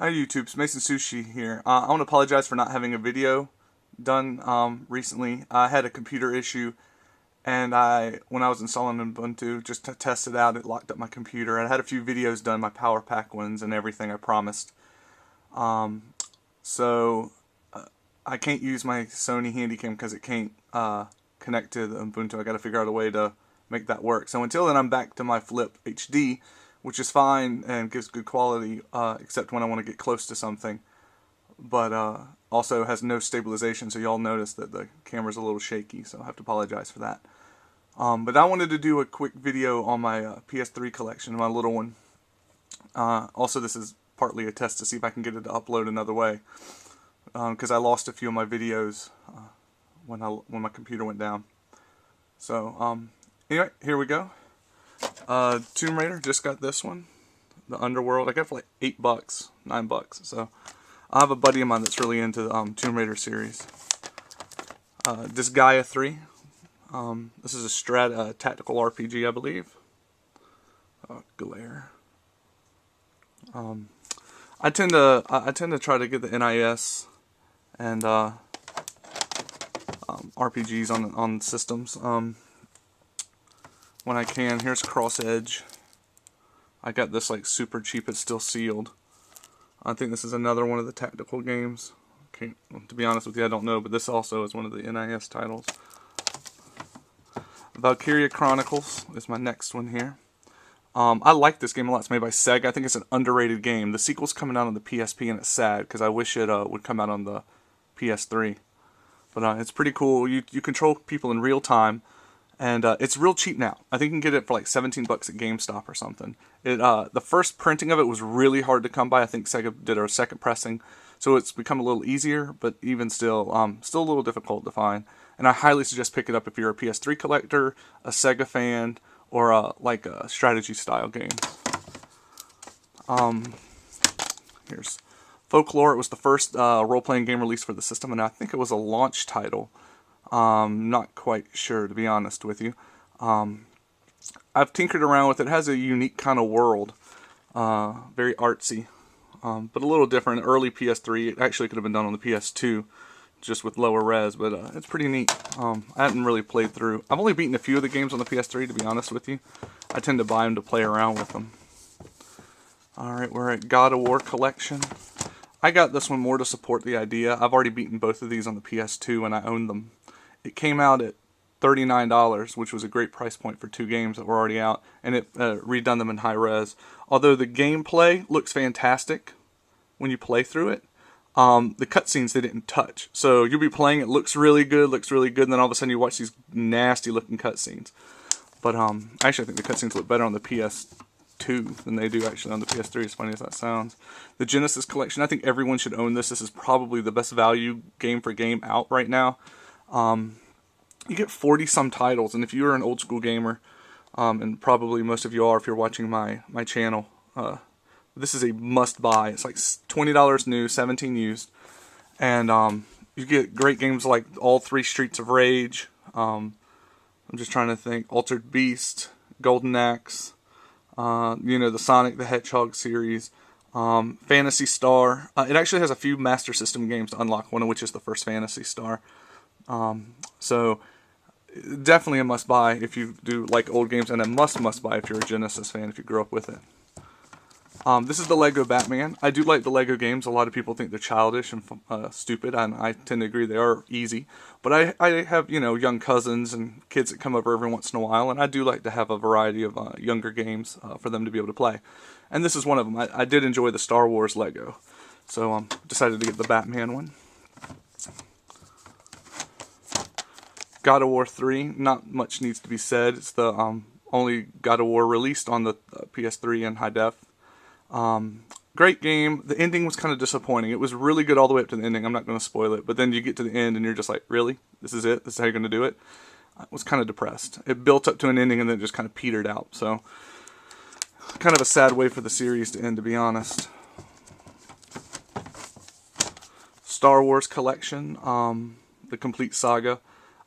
Hi YouTube, it's Mason Sushi here. I want to apologize for not having a video done recently. I had a computer issue, and when I was installing Ubuntu, just to test it out, it locked up my computer. I had a few videos done, my Power Pack ones and everything I promised. So I can't use my Sony Handycam because it can't connect to the Ubuntu. I got to figure out a way to make that work. So until then, I'm back to my Flip HD, which is fine and gives good quality, except when I want to get close to something. But also has no stabilization, so y'all notice that the camera's a little shaky, so I have to apologize for that. But I wanted to do a quick video on my Ps3 collection, my little one. Also, this is partly a test to see if I can get it to upload another way, because I lost a few of my videos when my computer went down. So anyway, here we go. Tomb Raider, just got this one, the Underworld. I got it for like $8, $9. So I have a buddy of mine that's really into the Tomb Raider series. This Gaia 3. This is a tactical RPG, I believe. Glare. I tend to try to get the NIS and RPGs on systems when I can. Here's Cross Edge. I got this like super cheap. It's still sealed. I think this is another one of the tactical games. Okay, to be honest with you, I don't know, but this also is one of the NIS titles. Valkyria Chronicles is my next one here. I like this game a lot. It's made by Sega. I think it's an underrated game. The sequel's coming out on the PSP, and it's sad because I wish it would come out on the PS3. But it's pretty cool. You control people in real time, and it's real cheap now. I think you can get it for like $17 at GameStop or something. The first printing of it was really hard to come by. I think Sega did a second pressing, so it's become a little easier, but even still a little difficult to find. And I highly suggest pick it up if you're a PS3 collector, a Sega fan, or like a strategy style game. Here's Folklore. It was the first role-playing game released for the system, and I think it was a launch title. Not quite sure, to be honest with you. I've tinkered around with it. It has a unique kind of world, very artsy, but a little different. Early PS3, it actually could have been done on the PS2, just with lower res, but it's pretty neat. I haven't really played through. I've only beaten a few of the games on the PS3, to be honest with you. I tend to buy them to play around with them. Alright, we're at God of War Collection. I got this one more to support the idea. I've already beaten both of these on the PS2 and I owned them. It came out at $39, which was a great price point for two games that were already out, and it redone them in high res. Although the gameplay looks fantastic when you play through it, the cutscenes they didn't touch. So you'll be playing, it looks really good, and then all of a sudden you watch these nasty looking cutscenes. But actually I think the cutscenes look better on the PS2 than they do actually on the PS3, as funny as that sounds. The Genesis Collection, I think everyone should own this. This is probably the best value game for game out right now. You get 40 some titles, and if you're an old school gamer, and probably most of you are if you're watching my channel, this is a must buy. It's like $20 new, $17 used, and you get great games like all three Streets of Rage. I'm just trying to think. Altered Beast, Golden Axe, the Sonic the Hedgehog series, Phantasy Star. It actually has a few Master System games to unlock, one of which is the first Phantasy Star. So definitely a must buy if you do like old games, and a must buy if you're a Genesis fan, if you grew up with it. This is the Lego Batman. I do like the Lego games. A lot of people think they're childish and stupid, and I tend to agree they are easy. But I have, young cousins and kids that come over every once in a while, and I do like to have a variety of younger games for them to be able to play. And this is one of them. I did enjoy the Star Wars Lego, so decided to get the Batman one. God of War 3, not much needs to be said. It's the only God of War released on the PS3 in high def. Great game. The ending was kind of disappointing. It was really good all the way up to the ending. I'm not going to spoil it, but then you get to the end and you're just like, really? This is it? This is how you're going to do it? I was kind of depressed. It built up to an ending and then it just kind of petered out. So, kind of a sad way for the series to end, to be honest. Star Wars Collection, the complete saga.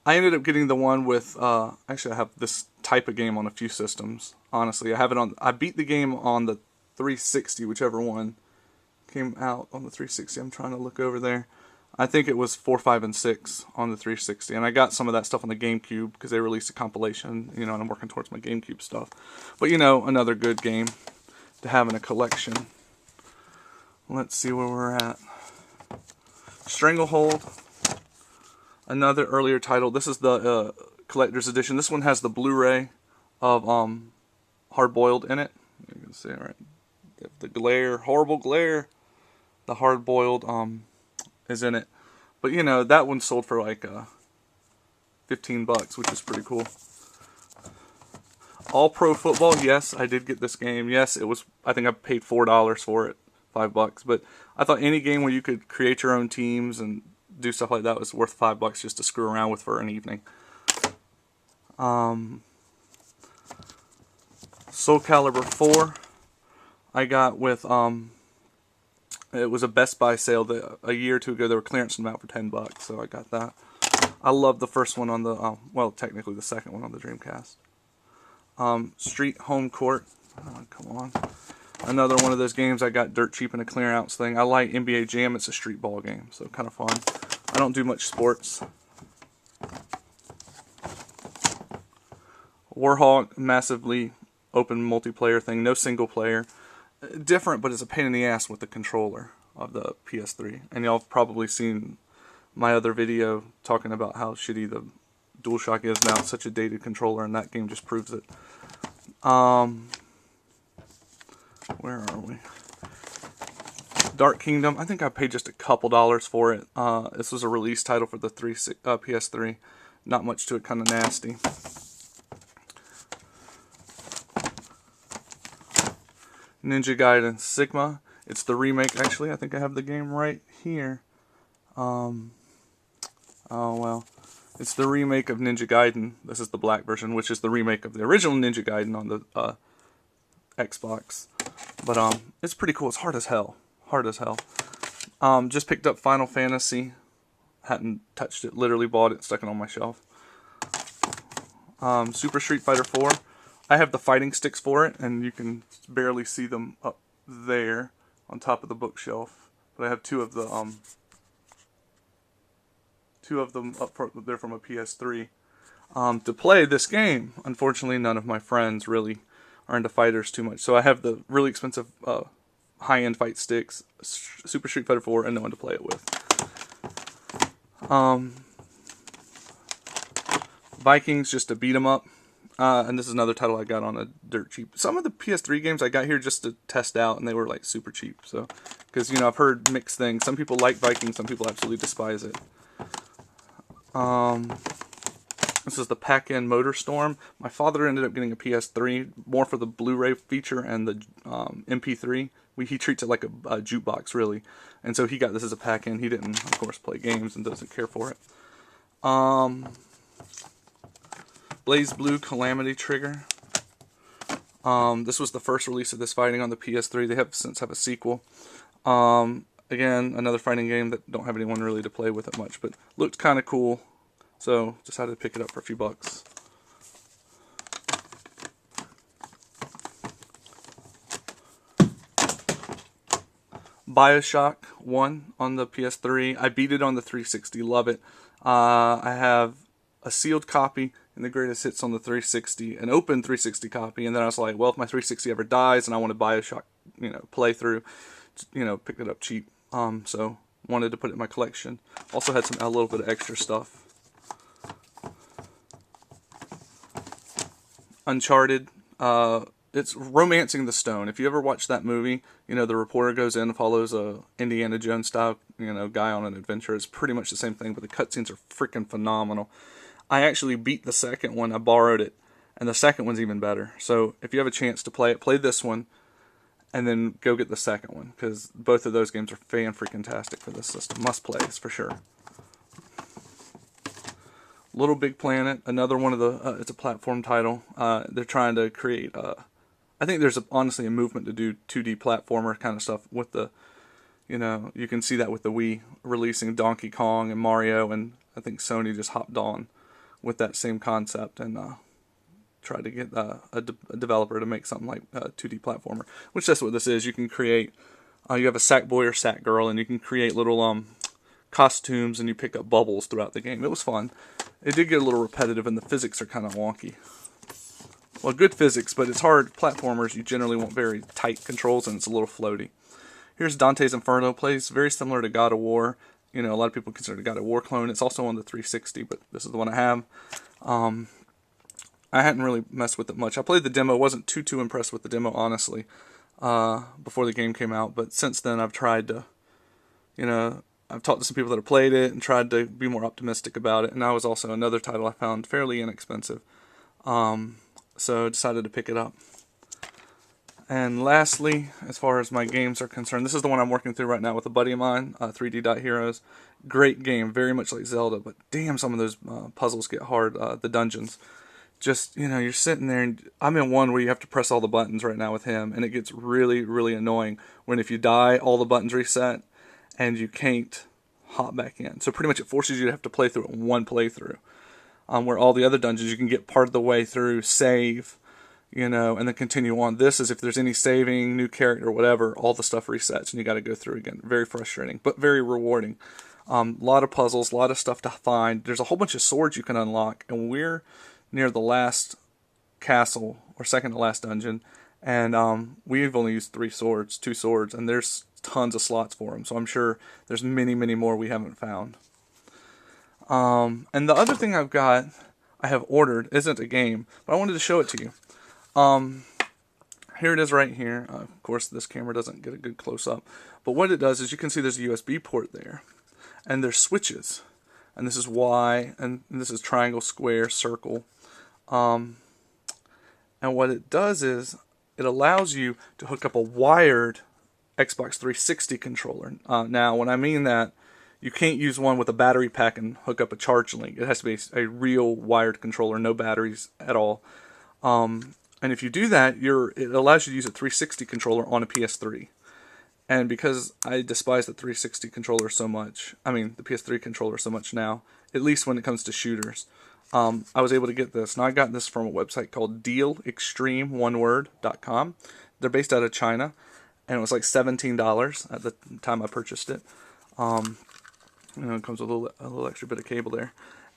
I ended up getting the one with, actually I have this type of game on a few systems, honestly. I beat the game on the 360, whiwhichever one came out on the 360. I'm trying to look over there. I think it was 4, 5, and 6 on the 360. And I got some of that stuff on the GameCube because they released a compilation, and I'm working towards my GameCube stuff. But, another good game to have in a collection. Let's see where we're at. Stranglehold. Another earlier title. This is the collector's edition. This one has the Blu-ray of Hard Boiled in it. You can see it right. The glare, horrible glare. The Hard Boiled is in it. But that one sold for like $15, which is pretty cool. All Pro Football. Yes, I did get this game. Yes, it was. I think I paid $4 for it, $5. But I thought any game where you could create your own teams and do stuff like that was worth $5 just to screw around with for an evening. Soul Calibur 4 I got with it was a Best Buy sale that a year or two ago. They were clearancing them out for $10, so I got that. I love the first one on the well, technically the second one on the Dreamcast. Street Home Court. Oh, come on. Another one of those games I got dirt cheap in a clearance thing. I like NBA Jam. It's a street ball game, so kind of fun. I don't do much sports. Warhawk, massively open multiplayer thing. No single player. Different, but it's a pain in the ass with the controller of the PS3. And y'all have probably seen my other video talking about how shitty the DualShock is now. It's such a dated controller, and that game just proves it. Where are we? Dark Kingdom. I think I paid just a couple dollars for it. This was a release title for the PS3. Not much to it, kind of nasty. Ninja Gaiden Sigma. It's the remake. Actually, I think I have the game right here. Oh well. It's the remake of Ninja Gaiden. This is the black version, which is the remake of the original Ninja Gaiden on the Xbox. But it's pretty cool. It's hard as hell. Hard as hell. Just picked up Final Fantasy. Hadn't touched it. Literally bought it. Stuck it on my shelf. Super Street Fighter 4. I have the fighting sticks for it, and you can barely see them up there on top of the bookshelf. But I have two of them up there from a PS3 to play this game. Unfortunately, none of my friends really are into fighters too much, so I have the really expensive high-end fight sticks, Super Street Fighter 4, and no one to play it with. Vikings, just to beat 'em up. And this is another title I got on a dirt cheap. Some of the PS3 games I got here just to test out, and they were like super cheap. So, because I've heard mixed things. Some people like Vikings, some people absolutely despise it. This is the Pac-In Motor Storm. My father ended up getting a PS3 more for the Blu-ray feature and the MP3. He treats it like a jukebox, really. And so he got this as a pack-in. He didn't, of course, play games and doesn't care for it. Blaze Blue Calamity Trigger. This was the first release of this fighting on the PS3. They have since have a sequel. Again, another fighting game that don't have anyone really to play with it much, but looked kind of cool. So decided to pick it up for a few bucks. BioShock 1 on the PS3. I beat it on the 360. Love it. I have a sealed copy in the greatest hits on the 360, an open 360 copy, and then I was like, well, if my 360 ever dies and I want a BioShock, playthrough, picked it up cheap. So wanted to put it in my collection. Also had a little bit of extra stuff. Uncharted. It's Romancing the Stone. If you ever watch that movie, the reporter goes in and follows a Indiana Jones style, guy on an adventure. It's pretty much the same thing, but the cutscenes are freaking phenomenal. I actually beat the second one. I borrowed it, and the second one's even better. So if you have a chance to play it, play this one, and then go get the second one, because both of those games are fan-freaking-tastic for this system. Must plays for sure. Little Big Planet, another one of the, it's a platform title. They're trying to create, I think there's honestly a movement to do 2D platformer kind of stuff with the, you can see that with the Wii releasing Donkey Kong and Mario, and I think Sony just hopped on with that same concept and tried to get a developer to make something like a 2D platformer, which that's what this is. You can create You have a sack boy or sack girl, and you can create little costumes, and you pick up bubbles throughout the game. It was fun. It did get a little repetitive, and the physics are kind of wonky. Well, good physics, but it's hard. Platformers, you generally want very tight controls, and it's a little floaty. Here's Dante's Inferno. Plays very similar to God of War. You know, a lot of people consider it a God of War clone. It's also on the 360, but this is the one I have. I hadn't really messed with it much. I played the demo. Wasn't too impressed with the demo, honestly, before the game came out. But since then, I've tried to, you know, I've talked to some people that have played it and tried to be more optimistic about it. And that was also another title I found fairly inexpensive. So I decided to pick it up. And lastly, as far as my games are concerned, this is the one I'm working through right now with a buddy of mine, 3D Dot Heroes. Great game, very much like Zelda, but damn, some of those puzzles get hard, the dungeons. Just, you know, you're sitting there, and I'm in one where you have to press all the buttons right now with him, and it gets really annoying when if you die, all the buttons reset, and you can't hop back in. So pretty much it forces you to have to play through it in one playthrough. Where all the other dungeons, you can get part of the way through, save, you know, and then continue on. This is if there's any saving, new character, whatever, all the stuff resets, and you got to go through again. Very frustrating, but very rewarding. A lot of puzzles, a lot of stuff to find. There's a whole bunch of swords you can unlock, and we're near the last castle, or second to last dungeon, and we've only used two swords, and there's tons of slots for them, so I'm sure there's many more we haven't found. And the other thing I have ordered, isn't a game, but I wanted to show it to you. Here it is right here. Of course, this camera doesn't get a good close-up, but what it does is you can see there's a USB port there, and there's switches, and this is Y, and this is triangle, square, circle. And what it does is it allows you to hook up a wired Xbox 360 controller. Now, when I mean that, you can't use one with a battery pack and hook up a charge link. It has to be a real wired controller, no batteries at all. And if you do that, it allows you to use a 360 controller on a PS3. And because I despise the 360 controller so much, I mean the PS3 controller so much now, at least when it comes to shooters, I was able to get this. Now I got this from a website called dealextreme.com. They're based out of China, and it was like $17 at the time I purchased it. You know, it comes with a little extra bit of cable there.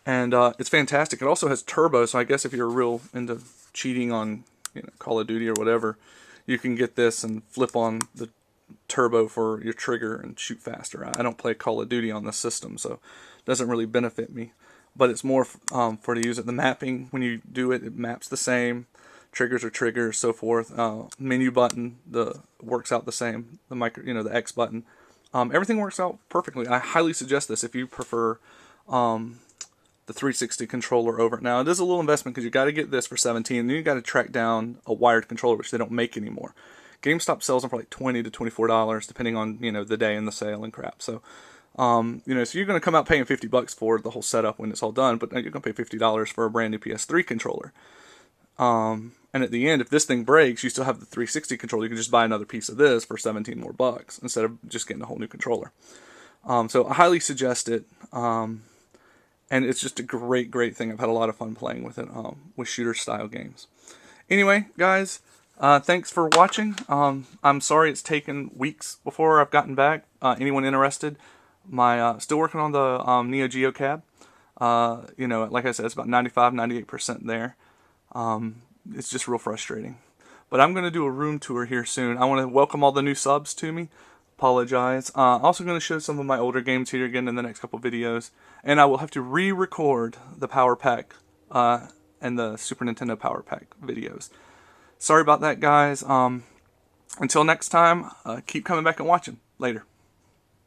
And it's fantastic. It also has turbo, so I guess if you're real into cheating on, you know, Call of Duty or whatever, you can get this and flip on the turbo for your trigger and shoot faster. I don't play Call of Duty on this system, so it doesn't really benefit me. But it's more for to use it. The mapping, when you do it, it maps the same. Triggers are triggers, so forth. Menu button works out the same. The the X button. Everything works out perfectly. I highly suggest this if you prefer the 360 controller over it. Now, it is a little investment because you got to get this for $17, and then you got to track down a wired controller, which they don't make anymore. GameStop sells them for like $20 to $24, depending on, you know, the day and the sale and crap. So, you know, so you're going to come out paying $50 for the whole setup when it's all done, but you're going to pay $50 for a brand new PS3 controller. And at the end, if this thing breaks, you still have the 360 controller. You can just buy another piece of this for 17 more bucks instead of just getting a whole new controller. So I highly suggest it. And it's just a great thing. I've had a lot of fun playing with it, with shooter style games. Anyway, guys, thanks for watching. I'm sorry it's taken weeks before I've gotten back. Anyone interested? Still working on the Neo Geo cab. You know, like I said, it's about 95-98% there. It's just real frustrating. But I'm going to do a room tour here soon. I want to welcome all the new subs to me. Apologize. Also going to show some of my older games here again in the next couple videos. And I will have to re-record the Power Pack and the Super Nintendo Power Pack videos. Sorry about that, guys. Until next time, keep coming back and watching. Later.